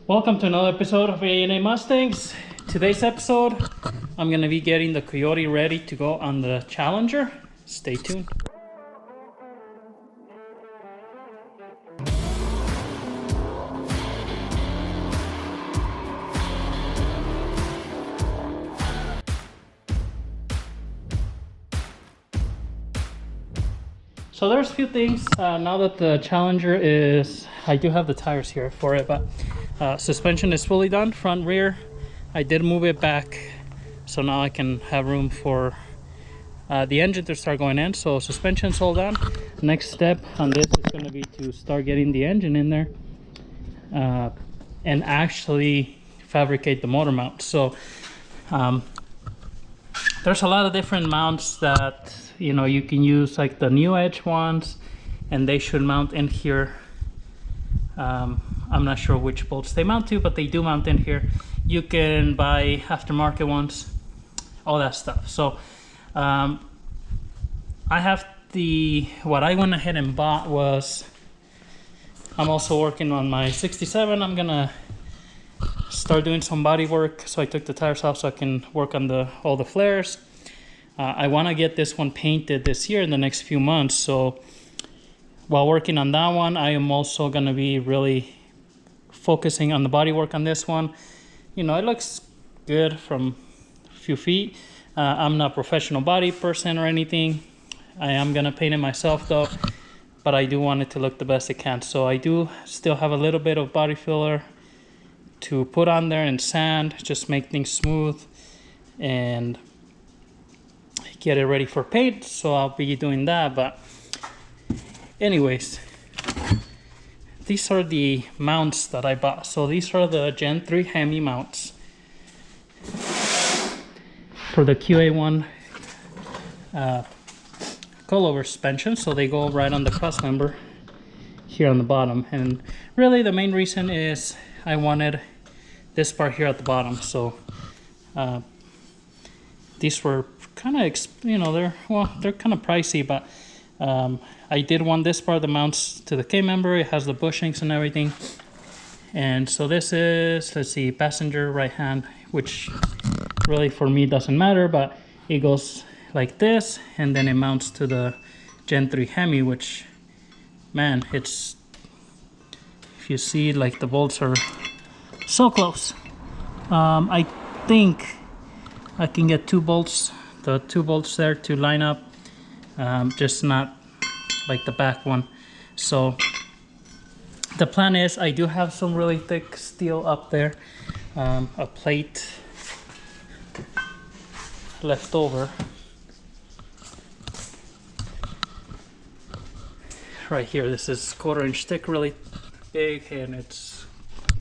Welcome to another episode of A&A Mustangs. Today's episode, I'm going to be getting the Coyote ready to go on the Challenger. Stay tuned. So there's a few things, now that the Challenger is, I do have the tires here for it, but suspension is fully done, front, rear. I did move it back, so now I can have room for the engine to start going in. So suspension's all done. Next step on this is going to be to start getting the engine in there and actually fabricate the motor mount. So there's a lot of different mounts that you can use, like the new edge ones, and they should mount in here. I'm not sure which bolts they mount to, but they do mount in here. You can buy aftermarket ones, all that stuff. So I have what I went ahead and bought was, I'm also working on my 67. I'm gonna start doing some body work, so I took the tires off so I can work on all the flares. I want to get this one painted this year in the next few months. So while working on that one, I am also going to be really focusing on the body work on this one. It looks good from a few feet. I'm not a professional body person or anything. I am going to paint it myself though, but I do want it to look the best it can. So I do still have a little bit of body filler to put on there and sand, just make things smooth and get it ready for paint. So I'll be doing that. But anyways, these are the mounts that I bought. So these are the Gen 3 Hemi mounts for the QA1 coilover suspension. So they go right on the cross member here on the bottom. And really the main reason is I wanted this part here at the bottom. So these were kind of, they're kind of pricey, but I did want this part that mounts to the K member. It has the bushings and everything. And so this is, let's see, passenger right hand, which really for me doesn't matter, but it goes like this, and then it mounts to the Gen 3 Hemi, which, man, it's, if you see, like, the bolts are so close. I think I can get the two bolts there to line up, just not like the back one. So the plan is, I do have some really thick steel up there, a plate left over right here. This is 1/4 inch thick, really big, and it's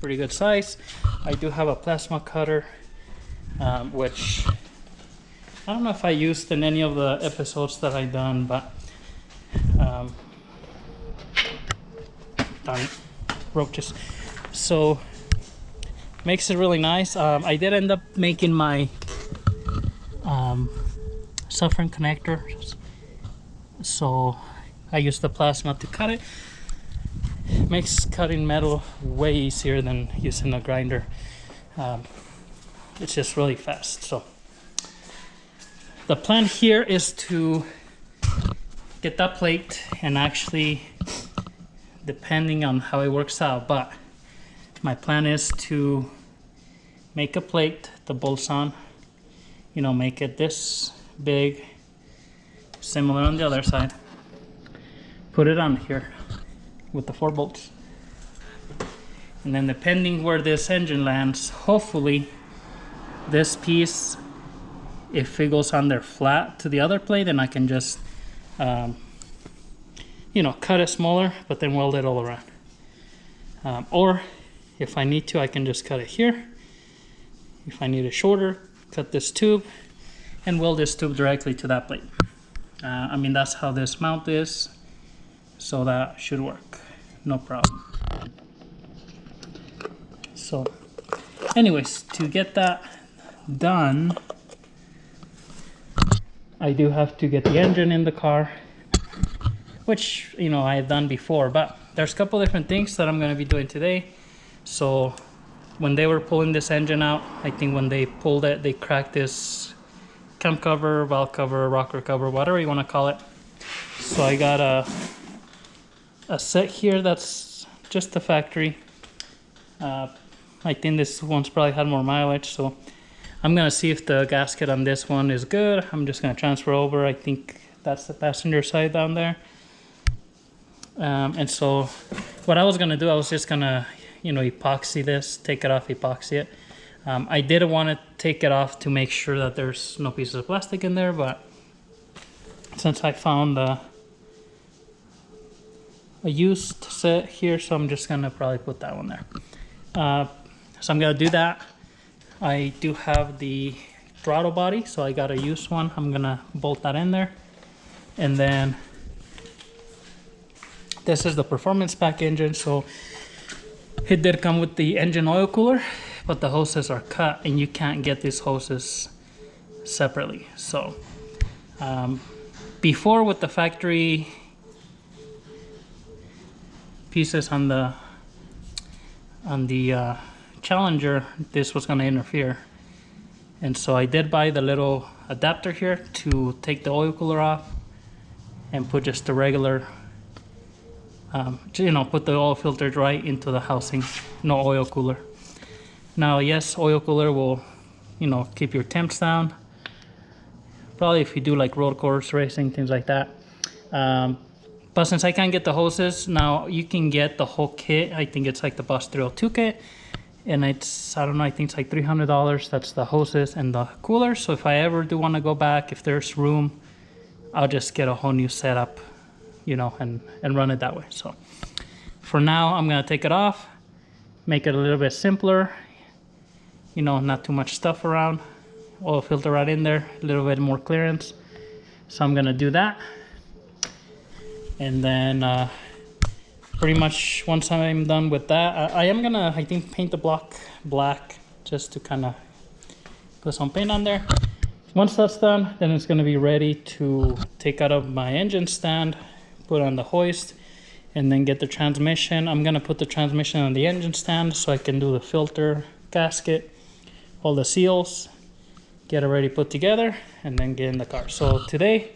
pretty good size. I do have a plasma cutter, which I don't know if I used in any of the episodes that I done, but darn it, roaches. So makes it really nice. I did end up making my suffering connector, so I used the plasma to cut it. Makes cutting metal way easier than using a grinder. It's just really fast. So the plan here is to get that plate, and actually, depending on how it works out, but my plan is to make a plate that bolts on, make it this big, similar on the other side, put it on here with the 4 bolts, and then depending where this engine lands, hopefully this piece, if it goes on there flat to the other plate, then I can just cut it smaller, but then weld it all around. Or if I need to, I can just cut it here. If I need it shorter, cut this tube and weld this tube directly to that plate. That's how this mount is, so that should work, no problem. So anyways, to get that done, I do have to get the engine in the car, which I have done before, but there's a couple different things that I'm going to be doing today. So when they were pulling this engine out, I think when they pulled it, they cracked this cam cover, valve cover, rocker cover, whatever you want to call it. So I got a set here that's just the factory. I think this one's probably had more mileage, so I'm gonna see if the gasket on this one is good. I'm just gonna transfer over. I think that's the passenger side down there. And so what I was gonna do, I was just gonna, you know, epoxy this, take it off, epoxy it. I didn't want to take it off to make sure that there's no pieces of plastic in there, but since I found a used set here, so I'm just gonna probably put that one there. So I'm gonna do that. I do have the throttle body, so I got a used one. I'm gonna bolt that in there. And then this is the performance pack engine. So it did come with the engine oil cooler, but the hoses are cut and you can't get these hoses separately. So before, with the factory pieces on the Challenger, this was going to interfere, and so I did buy the little adapter here to take the oil cooler off and put just the regular, you know, put the oil filter right into the housing, no oil cooler. Now, yes, oil cooler will, you know, keep your temps down, probably if you do like road course racing, things like that. But since I can't get the hoses, now you can get the whole kit. I think it's like the Boss 302 kit, and it's, I don't know, I think it's like $300. That's the hoses and the cooler. So if I ever do want to go back, if there's room, I'll just get a whole new setup, you know, and run it that way. So for now, I'm gonna take it off, make it a little bit simpler, you know, not too much stuff around, oil filter right in there, a little bit more clearance. So I'm gonna do that. And then pretty much once I'm done with that, I am gonna, I think, paint the block black just to kind of put some paint on there. Once that's done, then it's gonna be ready to take out of my engine stand, put on the hoist, and then get the transmission. I'm gonna put the transmission on the engine stand so I can do the filter, gasket, all the seals, get it ready put together, and then get in the car. So today,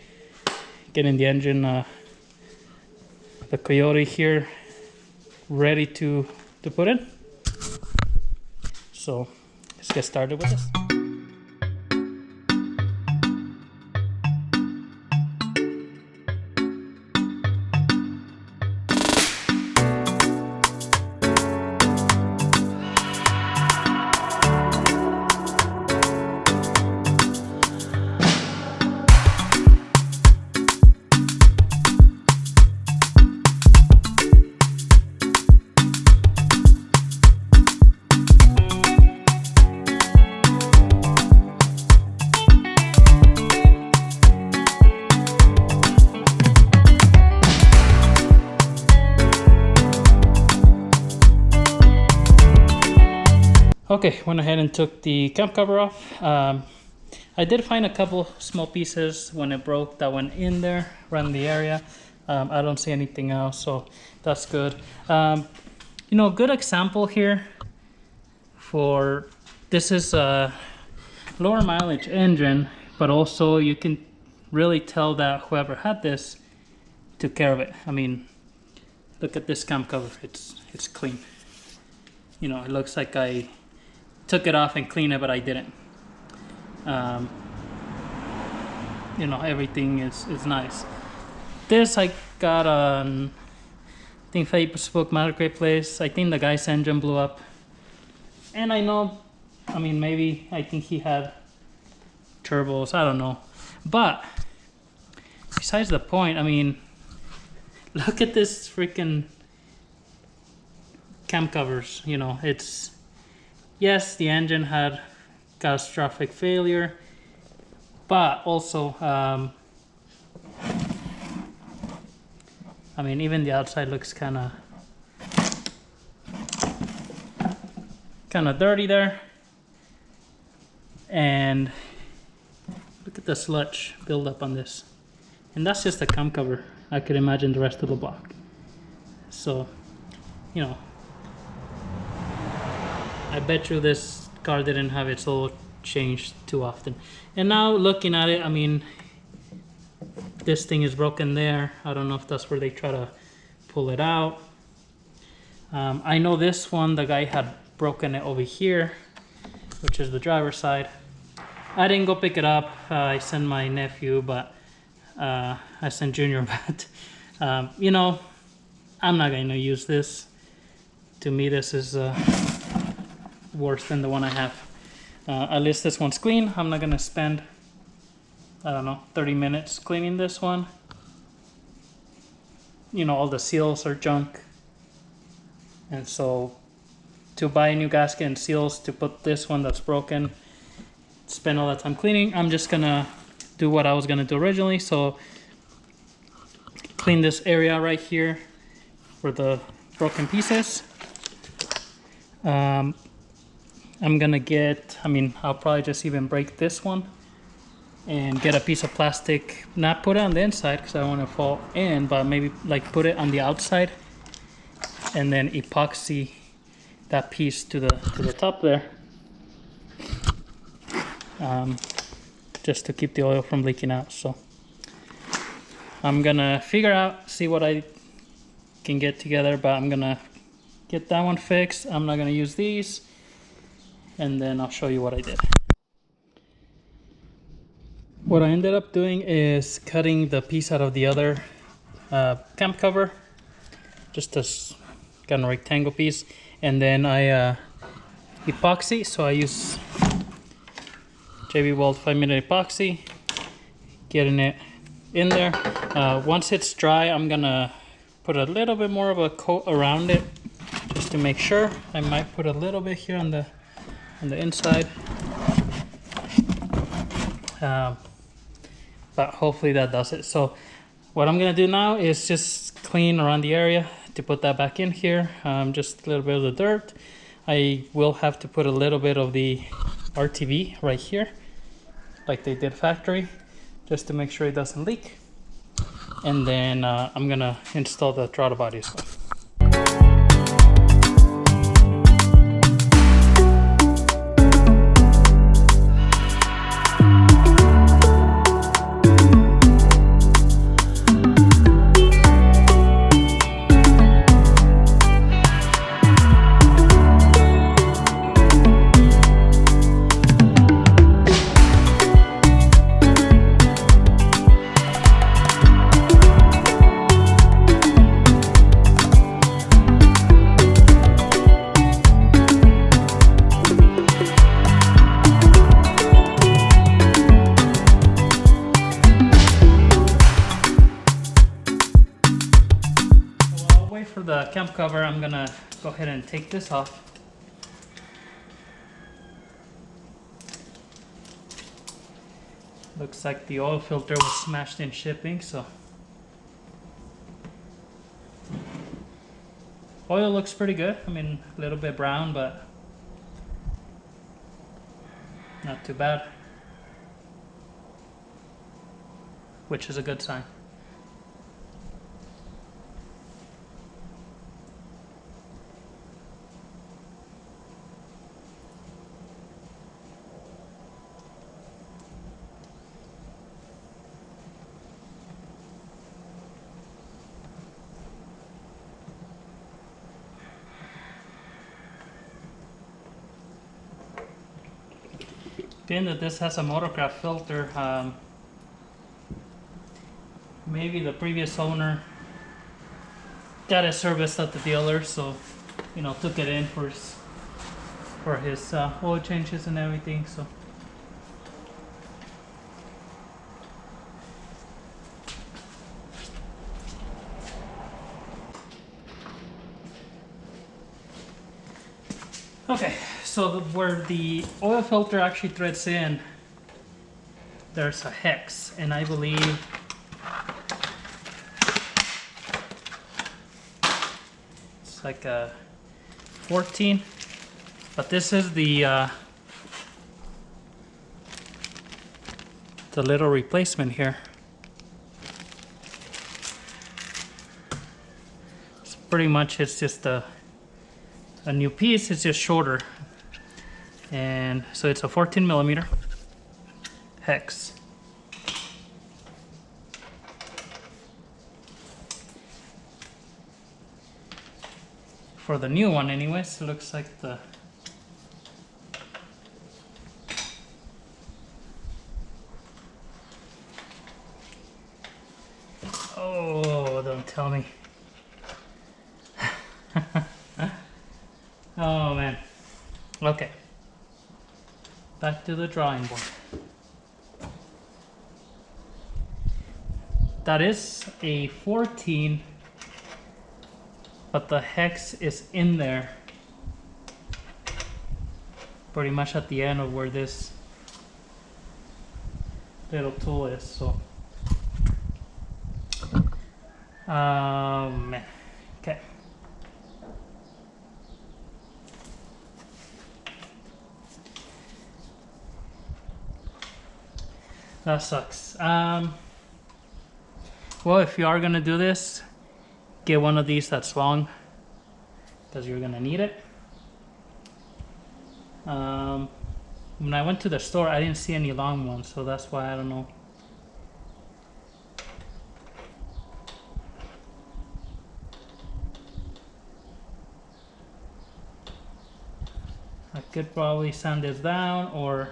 getting the engine, the Coyote here, ready to put in. So let's get started with this. Okay, went ahead and took the cam cover off. I did find a couple small pieces when it broke that went in there around the area. I don't see anything else, so that's good. You know, good example here for this is a lower mileage engine, but also you can really tell that whoever had this took care of it. I mean, look at this cam cover, it's clean. You know, it looks like I took it off and cleaned it, but I didn't. You know, everything is nice. This I got on, I think, Facebook Marketplace. I think the guy's engine blew up, and I know, I mean, maybe I think he had turbos, I don't know, but besides the point, I mean, look at this freaking cam covers. You know, it's, yes, the engine had catastrophic failure, but also, I mean, even the outside looks kind of dirty there. And look at the sludge buildup on this. And that's just the cam cover. I could imagine the rest of the block. So, you know, I bet you this car didn't have its oil changed too often. And now looking at it, I mean, this thing is broken there. I don't know if that's where they try to pull it out. I know this one, the guy had broken it over here, which is the driver's side. I didn't go pick it up. I sent my nephew, but I sent Junior. But you know, I'm not going to use this. To me, this is worse than the one I have. At least this one's clean. I'm not going to spend, I don't know, 30 minutes cleaning this one. You know, all the seals are junk. And so to buy a new gasket and seals to put this one that's broken, spend all that time cleaning, I'm just gonna do what I was gonna do originally. So clean this area right here for the broken pieces. I'm gonna get, I mean, I'll probably just even break this one and get a piece of plastic, not put it on the inside because I don't want to fall in, but maybe like put it on the outside and then epoxy that piece to the top there, just to keep the oil from leaking out. So I'm gonna figure out, see what I can get together, but I'm gonna get that one fixed. I'm not gonna use these, and then I'll show you what I did. What I ended up doing is cutting the piece out of the other camp cover, just a kind of rectangle piece, and then I epoxy. So I use JB Weld 5-minute epoxy, getting it in there. Once it's dry, I'm gonna put a little bit more of a coat around it just to make sure. I might put a little bit here on the inside, but hopefully that does it. So what I'm gonna do now is just clean around the area to put that back in here. Just a little bit of the dirt. I will have to put a little bit of the RTV right here, like they did factory, just to make sure it doesn't leak. And then I'm gonna install the throttle body as well. For the camp cover, I'm gonna go ahead and take this off. Looks like the oil filter was smashed in shipping, so oil looks pretty good. I mean, a little bit brown, but not too bad, which is a good sign. Being that this has a Motocraft filter, maybe the previous owner got it serviced at the dealer, so you know, took it in for his oil changes and everything. So okay, so where the oil filter actually threads in, there's a hex, and I believe it's like a 14, but this is the little replacement here. So pretty much it's just a new piece. It's just shorter. And so it's a 14 millimeter hex. For the new one anyways, it looks like the oh, don't tell me. Oh man. Okay. Back to the drawing board. That is a 14, but the hex is in there. Pretty much at the end of where this little tool is, so. Man. Okay. That sucks. Well, if you are gonna do this, get one of these that's long, because you're gonna need it. When I went to the store, I didn't see any long ones, so that's why I don't know. I could probably sand this down or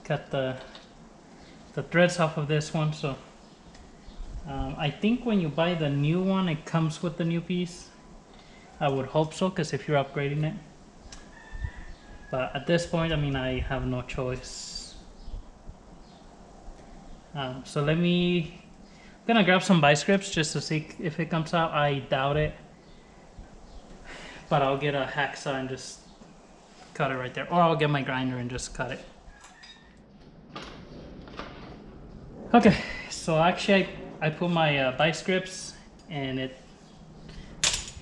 cut the threads off of this one. So I think when you buy the new one, it comes with the new piece. I would hope so, because if you're upgrading it. But at this point, I mean, I have no choice. So I'm gonna grab some vice grips just to see if it comes out. I doubt it, but I'll get a hacksaw and just cut it right there, or I'll get my grinder and just cut it. Okay, so actually I put my vice grips and it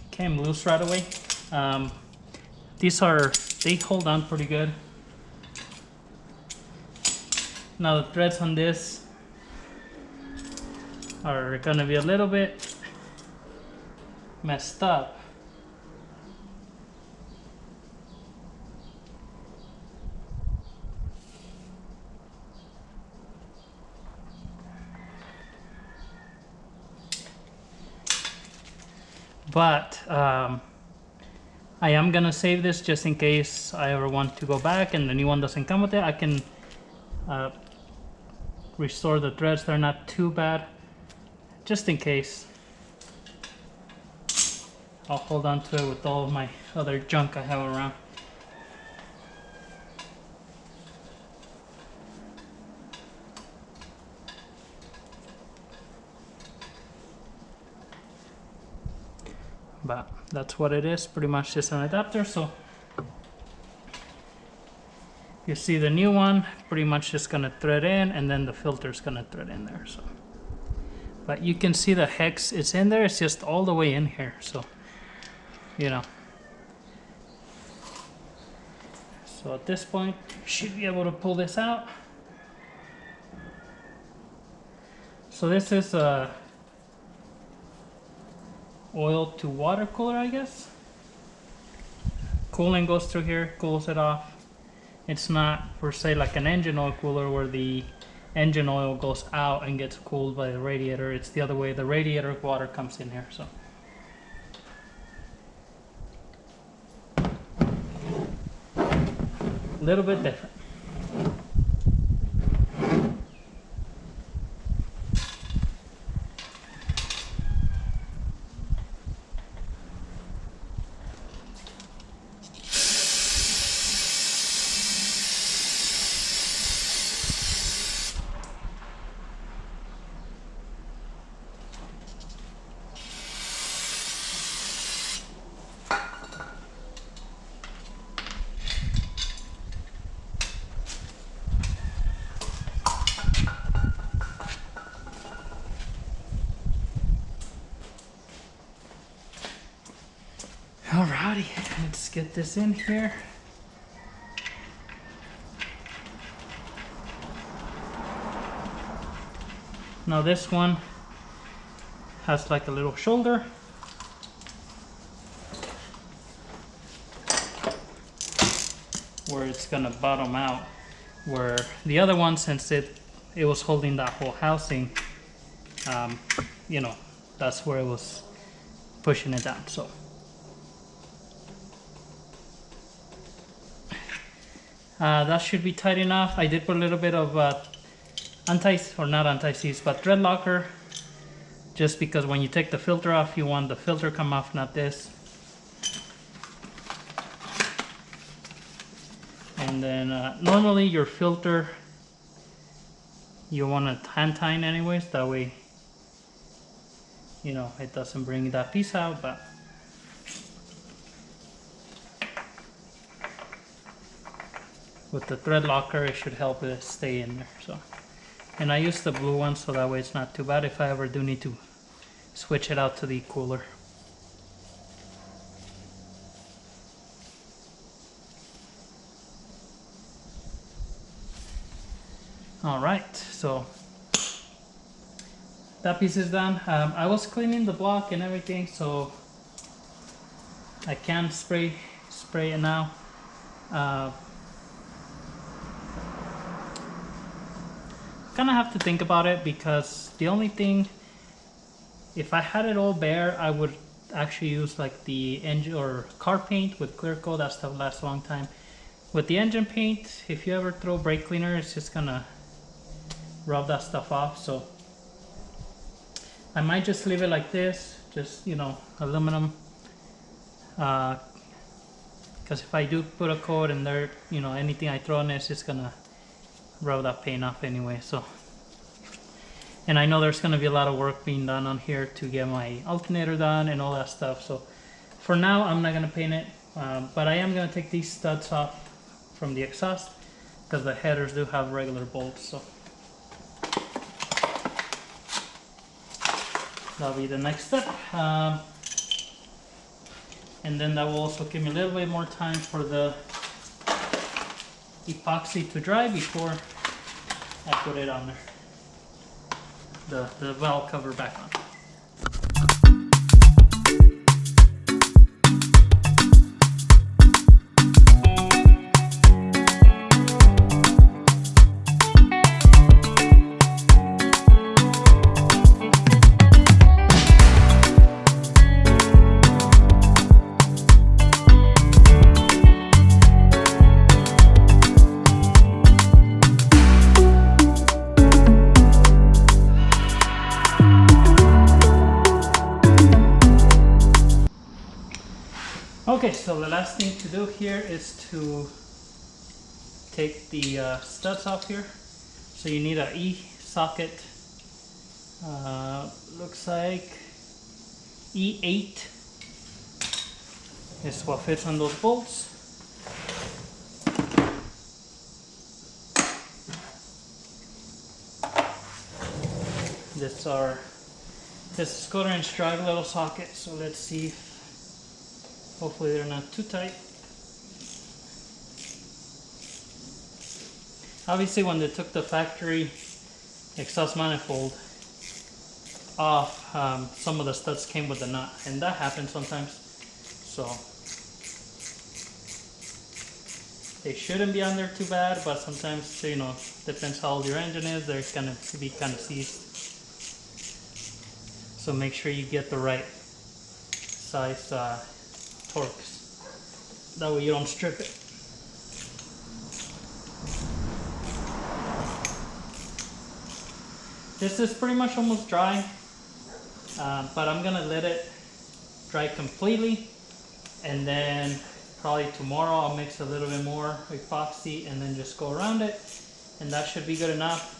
came loose right away. They hold on pretty good. Now the threads on this are gonna be a little bit messed up. But I am gonna save this just in case I ever want to go back and the new one doesn't come with it. I can restore the threads. They're not too bad, just in case. I'll hold on to it with all of my other junk I have around. But that's what it is, pretty much just an adapter. So you see the new one, pretty much just gonna thread in, and then the filter's gonna thread in there. So, but you can see the hex, it's in there, it's just all the way in here. So, you know. So at this point, you should be able to pull this out. So this is a oil to water cooler, I guess. Cooling goes through here, cools it off. It's not per se like an engine oil cooler where the engine oil goes out and gets cooled by the radiator. It's the other way, the radiator water comes in here. So a little bit different. Alrighty, let's get this in here. Now this one has like a little shoulder. where it's gonna bottom out, where the other one, since it was holding that whole housing, you know, that's where it was pushing it down. So that should be tight enough. I did put a little bit of not anti-seize, but thread locker, just because when you take the filter off, you want the filter come off, not this. And then normally your filter, you want to hand tighten anyways, that way, you know, it doesn't bring that piece out. But with the thread locker, it should help it stay in there. So, and I use the blue one, so that way it's not too bad if I ever do need to switch it out to the cooler. All right, so that piece is done. I was cleaning the block and everything, so I can spray it now. Kind of have to think about it, because the only thing, if I had it all bare, I would actually use like the engine or car paint with clear coat. That stuff lasts a long time. With the engine paint, if you ever throw brake cleaner, it's just gonna rub that stuff off. So I might just leave it like this, just, you know, aluminum, because if I do put a coat in there, you know, anything I throw in it's just gonna rub that paint off anyway. So, and I know there's gonna be a lot of work being done on here to get my alternator done and all that stuff. So for now, I'm not gonna paint it, but I am gonna take these studs off from the exhaust, because the headers do have regular bolts. So that'll be the next step. And then that will also give me a little bit more time for the epoxy to dry before I put it on there, the valve cover back on. Okay, so the last thing to do here is to take the studs off here. So you need an E socket, looks like E8 is what fits on those bolts. This is 1/4" drag little socket, so let's see if, hopefully they're not too tight. Obviously when they took the factory exhaust manifold off, some of the studs came with a nut, and that happens sometimes. So they shouldn't be on there too bad, but sometimes, you know, depends how old your engine is, they're gonna be kind of seized. So make sure you get the right size Torx. That way you don't strip it. This is pretty much almost dry, but I'm gonna let it dry completely, and then probably tomorrow I'll mix a little bit more epoxy and then just go around it, and that should be good enough.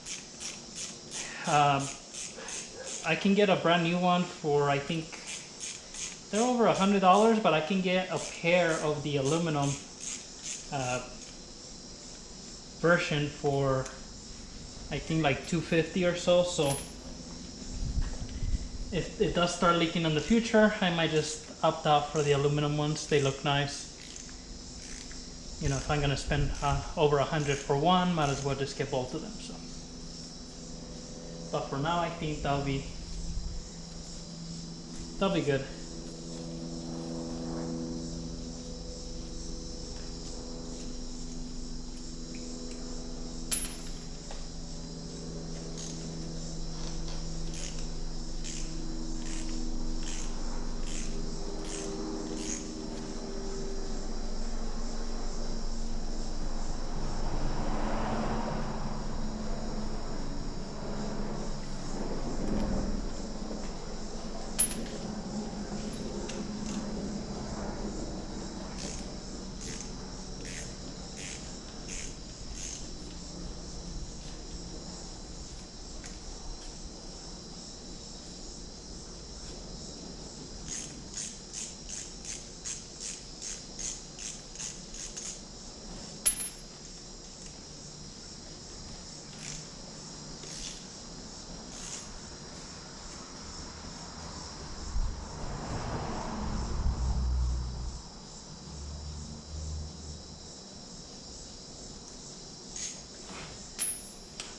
I can get a brand new one for, I think they're over $100, but I can get a pair of the aluminum version for, I think, like $250 or so. So if it does start leaking in the future, I might just opt out for the aluminum ones. They look nice. You know, if I'm gonna spend over $100 for one, might as well just get both of them. So, but for now, I think that'll be good.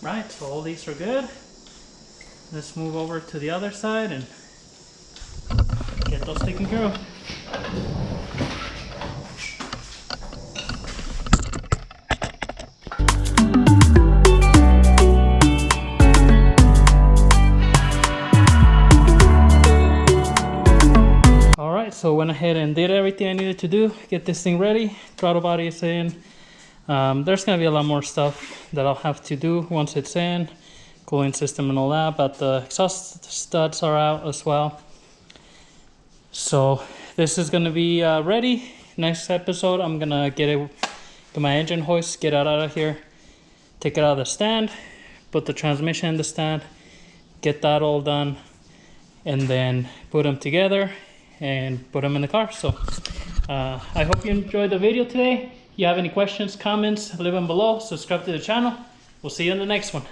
Right, so all these are good. Let's move over to the other side and get those taken care of. Alright, so went ahead and did everything I needed to do, get this thing ready. Throttle body is in. There's going to be a lot more stuff that I'll have to do once it's in. Cooling system and all that, but the exhaust studs are out as well. So this is going to be ready. Next episode, I'm going to get my engine hoist, get it out of here, take it out of the stand, put the transmission in the stand, get that all done, and then put them together and put them in the car. So I hope you enjoyed the video today. If you have any questions, comments, leave them below. Subscribe to the channel. We'll see you in the next one.